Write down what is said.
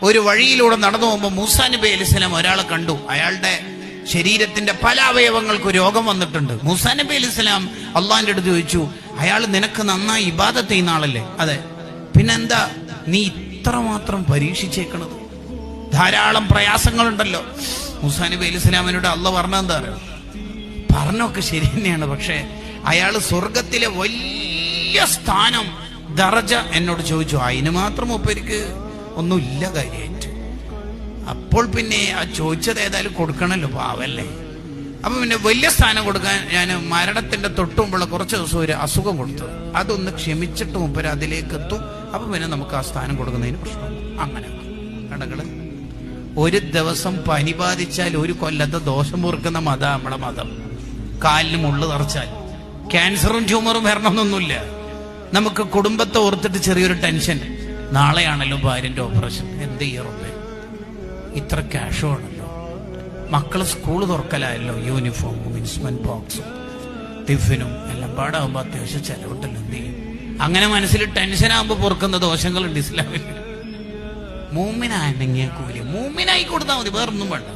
ഒരു വഴിയിലൂടെ നടന്നു പോകുമ്പോൾ മൂസാ നബി അലൈഹി സ്വലാം ഒരാളെ കണ്ടു. അയാളുടെ ശരീരത്തിന്റെ പല അവയവങ്ങൾക്ക് രോഗം വന്നിട്ടുണ്ട്. മൂസാ നബി അലൈഹി സ്വലാം അള്ളാഹിന്റെ അടുത്ത് ചോദിച്ചു, അയാൾ നിനക്ക് നന്നായി ഇബാദത്ത് ചെയ്യുന്ന ആളല്ലേ? അതെ. പിന്നെന്താ നീ ഇത്രമാത്രം പരീക്ഷിച്ചേക്കണത്? ധാരാളം പ്രയാസങ്ങളുണ്ടല്ലോ. മൂസാ നബി അലൈഹി സ്വലാമിനോട് അള്ളാഹ് പറഞ്ഞെന്താ അറിയോ? പറഞ്ഞൊക്കെ ശരി തന്നെയാണ്, പക്ഷെ അയാൾ സ്വർഗത്തിലെ വലിയ സ്ഥാനം ദറജ എന്നോട് ചോദിച്ചു. അതിന് മാത്രം മൂപ്പർക്ക് ഒന്നുമില്ല കാര്യമായിട്ട്. അപ്പോൾ പിന്നെ ആ ചോദിച്ചത് ഏതായാലും കൊടുക്കണല്ലോ, പാവല്ലേ. അപ്പൊ പിന്നെ വലിയ സ്ഥാനം കൊടുക്കാൻ ഞാൻ മരണത്തിന്റെ തൊട്ടുമുമ്പുള്ള കുറച്ച് ദിവസം ഒരു അസുഖം കൊടുത്തു. അതൊന്ന് ക്ഷമിച്ചിട്ട് മുമ്പ് അതിലേക്ക് എത്തും. അപ്പൊ പിന്നെ നമുക്ക് ആ സ്ഥാനം കൊടുക്കുന്നതിന് പ്രശ്നം. അങ്ങനെ കടകള് ഒരു ദിവസം പനി ബാധിച്ചാൽ ഒരു കൊല്ലത്തെ ദോഷം പൊറുക്കുന്ന മതം നമ്മളെ മതം. കാലിന് മുള്ളു തറച്ചാൽ ക്യാൻസറും ട്യൂമറും വരണമെന്നൊന്നുമില്ല. നമുക്ക് കുടുംബത്തെ ഓർത്തിട്ട് ചെറിയൊരു ടെൻഷൻ, നാളെയാണല്ലോ ഭാര്യന്റെ ഓപ്പറേഷൻ, എന്ത് ചെയ്യറേ, ഇത്ര ക്യാഷും ആണല്ലോ, മക്കള് സ്കൂള് തുറക്കലായല്ലോ, യൂണിഫോമും ഇൻസ്ട്രുമെന്റ് ബോക്സും ടിഫിനും എല്ലാം പാടാകുമ്പോ അത്യാവശ്യം ചെലവിട്ടല്ലോ, എന്ത് ചെയ്യും? അങ്ങനെ മനസ്സിൽ ടെൻഷനാകുമ്പോ പൊറുക്കുന്ന ദോഷങ്ങളുണ്ട് ഇസ്ലാമിൽ. മൂമിനാണെങ്കിൽ കൂലി മൂമിനായി കൊടുത്താൽ മതി, വേറൊന്നും വേണ്ട.